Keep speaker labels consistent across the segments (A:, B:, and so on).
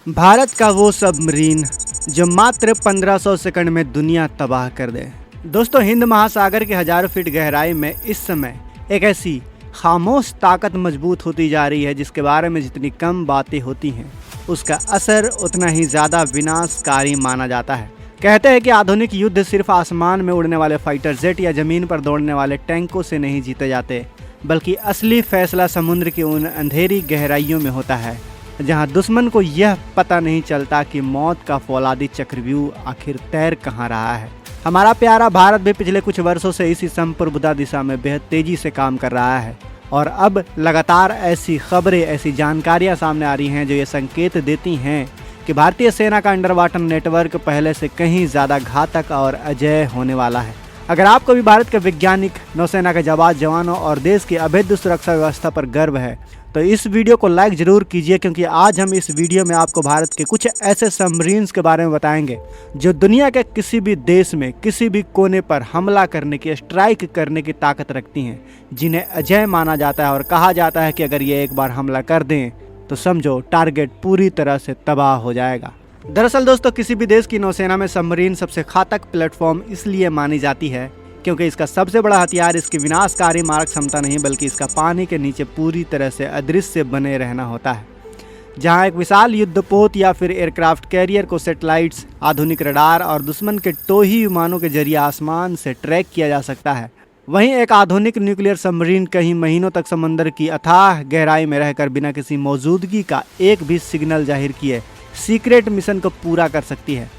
A: भारत का वो सबमरीन जो मात्र 1500 सेकंड में दुनिया तबाह कर दे। दोस्तों, हिंद महासागर के हजारों फीट गहराई में इस समय एक ऐसी खामोश ताकत मजबूत होती जा रही है जिसके बारे में जितनी कम बातें होती हैं उसका असर उतना ही ज़्यादा विनाशकारी माना जाता है। कहते हैं कि आधुनिक युद्ध सिर्फ आसमान में उड़ने वाले फाइटर जेट या ज़मीन पर दौड़ने वाले टैंकों से नहीं जीते जाते, बल्कि असली फैसला समुद्र की उन अंधेरी गहराइयों में होता है जहां दुश्मन को यह पता नहीं चलता कि मौत का फौलादी चक्रव्यूह आखिर तैर कहां रहा है। हमारा प्यारा भारत भी पिछले कुछ वर्षों से इसी संप्रभुता दिशा में बेहद तेजी से काम कर रहा है और अब लगातार ऐसी खबरें, ऐसी जानकारियां सामने आ रही हैं जो ये संकेत देती हैं कि भारतीय सेना का अंडर वाटर नेटवर्क पहले से कहीं ज़्यादा घातक और अजेय होने वाला है। अगर आपको भी भारत के वैज्ञानिक, नौसेना के जाबाज जवानों और देश की अभेद्य सुरक्षा व्यवस्था पर गर्व है तो इस वीडियो को लाइक जरूर कीजिए, क्योंकि आज हम इस वीडियो में आपको भारत के कुछ ऐसे सबमरीन्स के बारे में बताएंगे जो दुनिया के किसी भी देश में किसी भी कोने पर हमला करने की, स्ट्राइक करने की ताकत रखती हैं, जिन्हें अजेय माना जाता है और कहा जाता है कि अगर ये एक बार हमला कर दें तो समझो टारगेट पूरी तरह से तबाह हो जाएगा। दरअसल दोस्तों, किसी भी देश की नौसेना में सबमरीन सबसे घातक प्लेटफॉर्म इसलिए मानी जाती है क्योंकि इसका सबसे बड़ा हथियार इसकी विनाशकारी मारक क्षमता नहीं बल्कि इसका पानी के नीचे पूरी तरह से अदृश्य बने रहना होता है। जहां एक विशाल युद्धपोत या फिर एयरक्राफ्ट कैरियर को सैटेलाइट्स, आधुनिक रडार और दुश्मन के टोही विमानों के जरिए आसमान से ट्रैक किया जा सकता है, वहीं एक आधुनिक न्यूक्लियर सबमरीन कई महीनों तक समंदर की अथाह गहराई में रहकर बिना किसी मौजूदगी का एक भी सिग्नल जाहिर किए सीक्रेट मिशन को पूरा कर सकती है।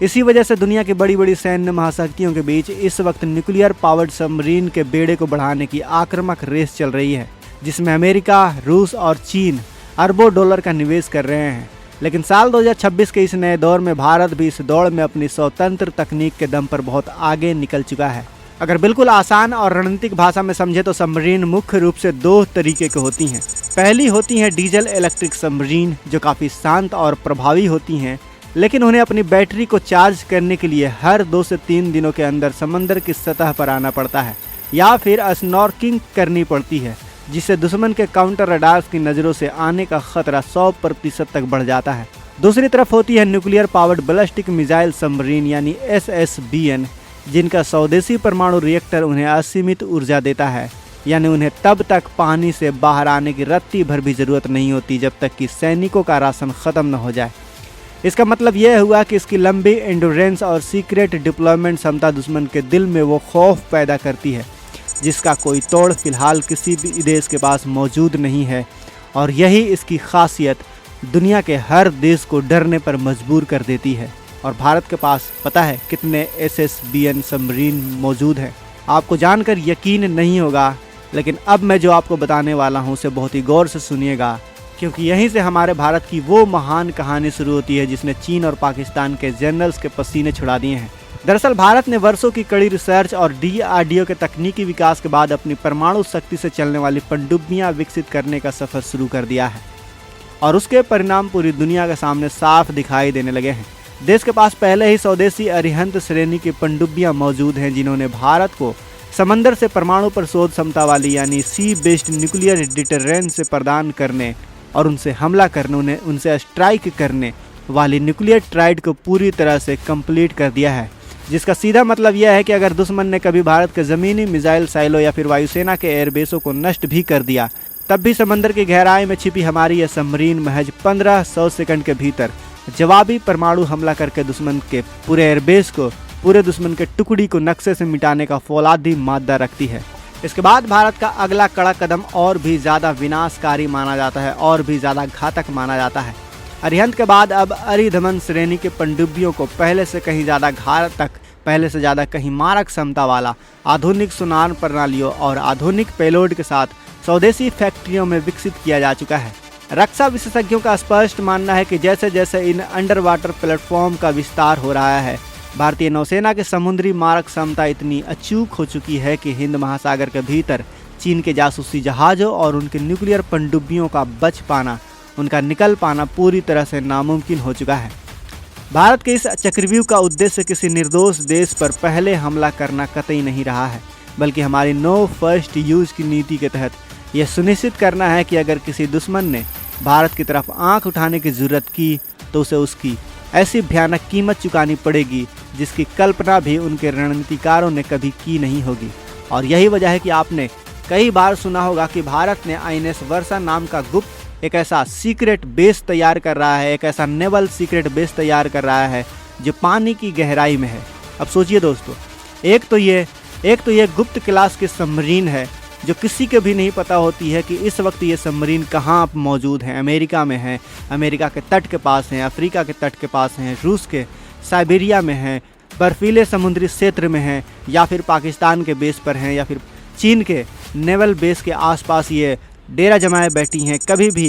A: इसी वजह से दुनिया की बड़ी बड़ी सैन्य महाशक्तियों के बीच इस वक्त न्यूक्लियर पावर्ड सबमरीन के बेड़े को बढ़ाने की आक्रामक रेस चल रही है, जिसमें अमेरिका, रूस और चीन अरबों डॉलर का निवेश कर रहे हैं। लेकिन साल 2026 के इस नए दौर में भारत भी इस दौड़ में अपनी स्वतंत्र तकनीक के दम पर बहुत आगे निकल चुका है। अगर बिल्कुल आसान और रणनीतिक भाषा में समझे तो सबमरीन मुख्य रूप से दो तरीके की होती हैं। पहली होती हैं डीजल इलेक्ट्रिक सबमरीन, जो काफ़ी शांत और प्रभावी होती हैं, लेकिन उन्हें अपनी बैटरी को चार्ज करने के लिए हर 2 से 3 दिनों के अंदर समंदर की सतह पर आना पड़ता है या फिर स्नॉर्किंग करनी पड़ती है, जिससे दुश्मन के काउंटर रडार्स की नज़रों से आने का खतरा 100% तक बढ़ जाता है। दूसरी तरफ होती है nuclear powered ballistic missile submarine यानी SSBN, जिनका स्वदेशी परमाणु रिएक्टर उन्हें असीमित ऊर्जा देता है, यानी उन्हें तब तक पानी से बाहर आने की रत्ती भर भी ज़रूरत नहीं होती जब तक कि सैनिकों का राशन ख़त्म न हो जाए। इसका मतलब यह हुआ कि इसकी लंबी एंडोरेंस और सीक्रेट डिप्लॉयमेंट क्षमता दुश्मन के दिल में वो खौफ पैदा करती है जिसका कोई तोड़ फिलहाल किसी भी देश के पास मौजूद नहीं है, और यही इसकी खासियत दुनिया के हर देश को डरने पर मजबूर कर देती है। और भारत के पास पता है कितने SSBN सबमरीन मौजूद हैं? आपको जानकर यकीन नहीं होगा, लेकिन अब मैं जो आपको बताने वाला हूँ उसे बहुत ही गौर से सुनिएगा, क्योंकि यहीं से हमारे भारत की वो महान कहानी शुरू होती है जिसने चीन और पाकिस्तान के जनरल्स के पसीने छुड़ा दिए हैं। दरअसल भारत ने वर्षों की कड़ी रिसर्च और DRDO के तकनीकी विकास के बाद अपनी परमाणु शक्ति से चलने वाली पनडुब्बियां विकसित करने का सफर शुरू कर दिया है और उसके परिणाम पूरी दुनिया के सामने साफ दिखाई देने लगे हैं। देश के पास पहले ही स्वदेशी अरिहंत श्रेणी की पनडुब्बियां मौजूद हैं जिन्होंने भारत को समंदर से परमाणु पर शोध क्षमता वाली यानी सी बेस्ड न्यूक्लियर डिटरेंस से प्रदान करने और उनसे हमला करने, उनसे स्ट्राइक करने वाली न्यूक्लियर ट्राइड को पूरी तरह से कंप्लीट कर दिया है, जिसका सीधा मतलब यह है कि अगर दुश्मन ने कभी भारत के ज़मीनी मिसाइल साइलो या फिर वायुसेना के एयरबेसों को नष्ट भी कर दिया, तब भी समंदर की गहराई में छिपी हमारी यह सबमरीन महज 1500 सेकंड के भीतर जवाबी परमाणु हमला करके दुश्मन के पूरे एयरबेस को, पूरे दुश्मन के टुकड़ी को नक्शे से मिटाने का फौलादी मादा रखती है। इसके बाद भारत का अगला कड़ा कदम और भी ज़्यादा विनाशकारी माना जाता है और भी ज़्यादा घातक माना जाता है। अरिहंत के बाद अब अरिधमन श्रेणी के पनडुब्बियों को पहले से कहीं ज़्यादा घातक, पहले से ज़्यादा कहीं मारक क्षमता वाला आधुनिक सुनार प्रणालियों और आधुनिक पेलोड के साथ स्वदेशी फैक्ट्रियों में विकसित किया जा चुका है। रक्षा विशेषज्ञों का स्पष्ट मानना है कि जैसे जैसे इन अंडर वाटर प्लेटफॉर्म का विस्तार हो रहा है, भारतीय नौसेना की समुद्री मारक क्षमता इतनी अचूक हो चुकी है कि हिंद महासागर के भीतर चीन के जासूसी जहाज़ों और उनके न्यूक्लियर पनडुब्बियों का बच पाना, उनका निकल पाना पूरी तरह से नामुमकिन हो चुका है। भारत के इस चक्रव्यूह का उद्देश्य किसी निर्दोष देश पर पहले हमला करना कतई नहीं रहा है, बल्कि हमारी नो फर्स्ट यूज की नीति के तहत यह सुनिश्चित करना है कि अगर किसी दुश्मन ने भारत की तरफ आंख उठाने की जरूरत की तो उसे उसकी ऐसी भयानक कीमत चुकानी पड़ेगी जिसकी कल्पना भी उनके रणनीतिकारों ने कभी की नहीं होगी। और यही वजह है कि आपने कई बार सुना होगा कि भारत ने आईएनएस वर्षा नाम का गुप्त एक ऐसा सीक्रेट बेस तैयार कर रहा है, एक ऐसा नेवल सीक्रेट बेस तैयार कर रहा है जो पानी की गहराई में है। अब सोचिए दोस्तों, एक तो ये गुप्त क्लास की सबमरीन है जो किसी को भी नहीं पता होती है कि इस वक्त ये सबमरीन कहाँ मौजूद है। अमेरिका में है, अमेरिका के तट के पास हैं, अफ्रीका के तट के पास हैं, रूस के साइबेरिया में हैं, बर्फीले समुद्री क्षेत्र में हैं, या फिर पाकिस्तान के बेस पर हैं, या फिर चीन के नेवल बेस के आसपास ये डेरा जमाए बैठी हैं। कभी भी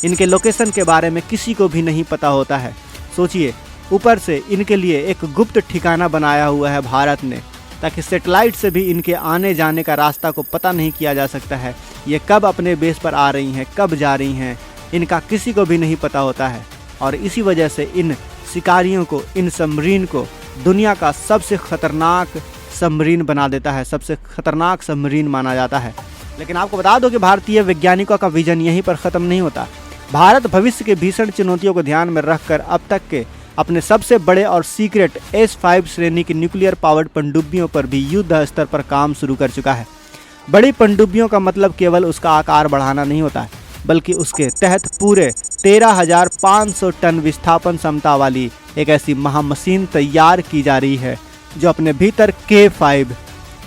A: इनके लोकेशन के बारे में किसी को भी नहीं पता होता है। सोचिए, ऊपर से इनके लिए एक गुप्त ठिकाना बनाया हुआ है भारत ने, ताकि सैटेलाइट से भी इनके आने जाने का रास्ता को पता नहीं किया जा सकता है। ये कब अपने बेस पर आ रही हैं, कब जा रही हैं, इनका किसी को भी नहीं पता होता है। और इसी वजह से इन शिकारियों को, इन सबमरीन को दुनिया का सबसे खतरनाक सबमरीन बना देता है, सबसे खतरनाक सबमरीन माना जाता है। लेकिन आपको बता दो कि भारतीय वैज्ञानिकों का विजन यहीं पर ख़त्म नहीं होता। भारत भविष्य के भीषण चुनौतियों को ध्यान में रखकर अब तक के अपने सबसे बड़े और सीक्रेट S5 श्रेणी की न्यूक्लियर पावर्ड पनडुब्बियों पर भी युद्ध स्तर पर काम शुरू कर चुका है। बड़ी पनडुब्बियों का मतलब केवल उसका आकार बढ़ाना नहीं होता है, बल्कि उसके तहत पूरे 13,500 टन विस्थापन क्षमता वाली एक ऐसी महामशीन तैयार की जा रही है जो अपने भीतर K5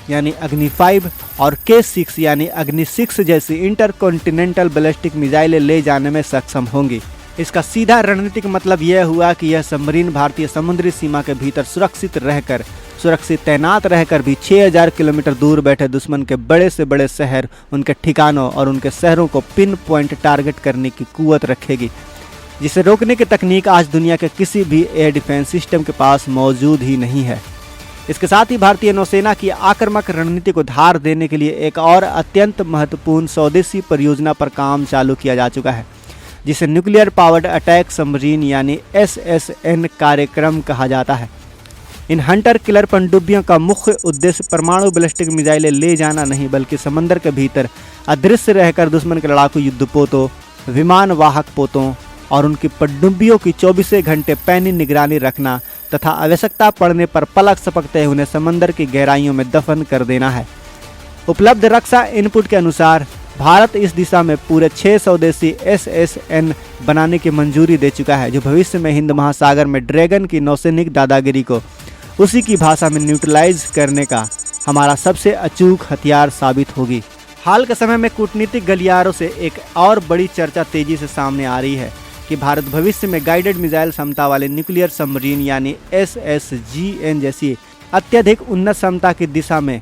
A: यानी अग्नि 5 और K6 यानी अग्नि 6 जैसी इंटरकॉन्टिनेंटल बैलिस्टिक मिसाइलें ले जाने में सक्षम होंगी। इसका सीधा रणनीतिक मतलब यह हुआ कि यह सबमरीन भारतीय समुद्री सीमा के भीतर सुरक्षित तैनात रहकर भी 6000 किलोमीटर दूर बैठे दुश्मन के बड़े से बड़े शहर, उनके ठिकानों और उनके शहरों को पिन पॉइंट टारगेट करने की कुवत रखेगी, जिसे रोकने की तकनीक आज दुनिया के किसी भी एयर डिफेंस सिस्टम के पास मौजूद ही नहीं है। इसके साथ ही भारतीय नौसेना की आक्रामक रणनीति को धार देने के लिए एक और अत्यंत महत्वपूर्ण स्वदेशी परियोजना पर काम चालू किया जा चुका है, जिसे न्यूक्लियर पावर्ड अटैक सबमरीन यानी SSN कार्यक्रम कहा जाता है। इन हंटर किलर पनडुब्बियों का मुख्य उद्देश्य परमाणु बैलिस्टिक मिसाइलें ले जाना नहीं, बल्कि समंदर के भीतर अदृश्य रहकर दुश्मन के लड़ाकू युद्धपोतों, विमान वाहक पोतों और उनकी पनडुब्बियों की 24 घंटे पैनी निगरानी रखना तथा आवश्यकता पड़ने पर पलक झपकते उन्हें समंदर की गहराइयों में दफन कर देना है। उपलब्ध रक्षा इनपुट के अनुसार भारत इस दिशा में पूरे 6 स्वदेशी SSN बनाने की मंजूरी दे चुका है, जो भविष्य में हिंद महासागर में ड्रैगन की नौसैनिक दादागिरी को उसी की भाषा में न्यूट्रलाइज करने का हमारा सबसे अचूक हथियार साबित होगी। हाल के समय में कूटनीतिक गलियारों से एक और बड़ी चर्चा तेजी से सामने आ रही है कि भारत भविष्य में गाइडेड मिसाइल क्षमता वाले न्यूक्लियर सबमरीन यानी SSGN जैसी अत्यधिक उन्नत क्षमता की दिशा में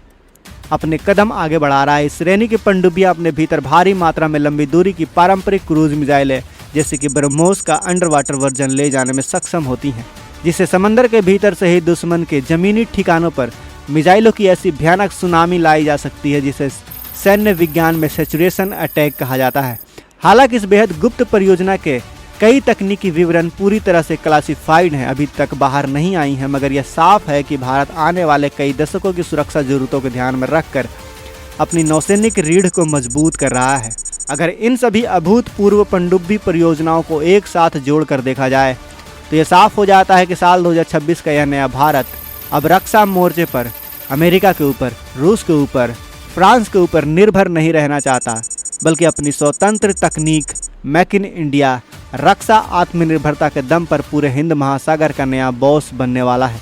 A: अपने कदम आगे बढ़ा रहा है। इस श्रेणी की पनडुब्बियां अपने भीतर भारी मात्रा में लंबी दूरी की पारंपरिक क्रूज मिसाइलें जैसे कि ब्रह्मोस का अंडर वाटर वर्जन ले जाने में सक्षम होती हैं, जिससे समंदर के भीतर से ही दुश्मन के जमीनी ठिकानों पर मिसाइलों की ऐसी भयानक सुनामी लाई जा सकती है जिसे सैन्य विज्ञान में सैचुरेशन अटैक कहा जाता है। हालांकि इस बेहद गुप्त परियोजना के कई तकनीकी विवरण पूरी तरह से क्लासिफाइड हैं, अभी तक बाहर नहीं आई हैं, मगर यह साफ है कि भारत आने वाले कई दशकों की सुरक्षा जरूरतों को ध्यान में रखकर अपनी नौसैनिक रीढ़ को मजबूत कर रहा है। अगर इन सभी अभूतपूर्व पनडुब्बी परियोजनाओं को एक साथ जोड़कर देखा जाए तो यह साफ हो जाता है कि साल 2026 का यह नया भारत अब रक्षा मोर्चे पर अमेरिका के ऊपर, रूस के ऊपर, फ्रांस के ऊपर निर्भर नहीं रहना चाहता, बल्कि अपनी स्वतंत्र तकनीक, मेक इन इंडिया, रक्षा आत्मनिर्भरता के दम पर पूरे हिंद महासागर का नया बॉस बनने वाला है।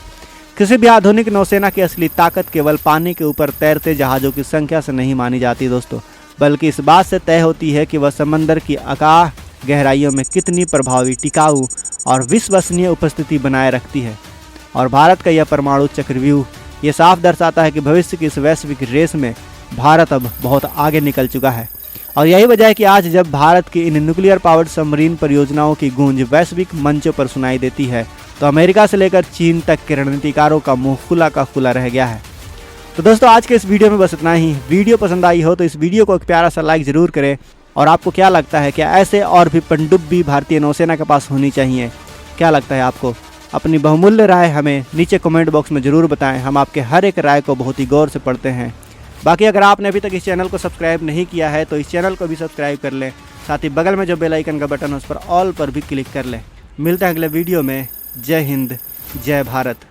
A: किसी भी आधुनिक नौसेना की असली ताकत केवल पानी के ऊपर तैरते जहाज़ों की संख्या से नहीं मानी जाती दोस्तों, बल्कि इस बात से तय होती है कि वह समंदर की अथाह गहराइयों में कितनी प्रभावी, टिकाऊ और विश्वसनीय उपस्थिति बनाए रखती है। और भारत का यह परमाणु चक्रव्यूह ये साफ दर्शाता है कि भविष्य की इस वैश्विक रेस में भारत अब बहुत आगे निकल चुका है। और यही वजह है कि आज जब भारत की इन न्यूक्लियर पावर्ड सबमरीन परियोजनाओं की गूंज वैश्विक मंचों पर सुनाई देती है तो अमेरिका से लेकर चीन तक के रणनीतिकारों का मुंह खुला का खुला रह गया है। तो दोस्तों आज के इस वीडियो में बस इतना ही। वीडियो पसंद आई हो तो इस वीडियो को एक प्यारा सा लाइक ज़रूर करें। और आपको क्या लगता है, क्या ऐसे और भी पनडुब्बी भारतीय नौसेना के पास होनी चाहिए? क्या लगता है आपको? अपनी बहुमूल्य राय हमें नीचे कमेंट बॉक्स में ज़रूर बताएं। हम आपके हर एक राय को बहुत ही गौर से पढ़ते हैं। बाकी अगर आपने अभी तक इस चैनल को सब्सक्राइब नहीं किया है तो इस चैनल को भी सब्सक्राइब कर लें। साथ ही बगल में जो बेल आइकन का बटन है उस पर ऑल पर भी क्लिक कर लें। मिलते हैं अगले वीडियो में। जय हिंद, जय भारत।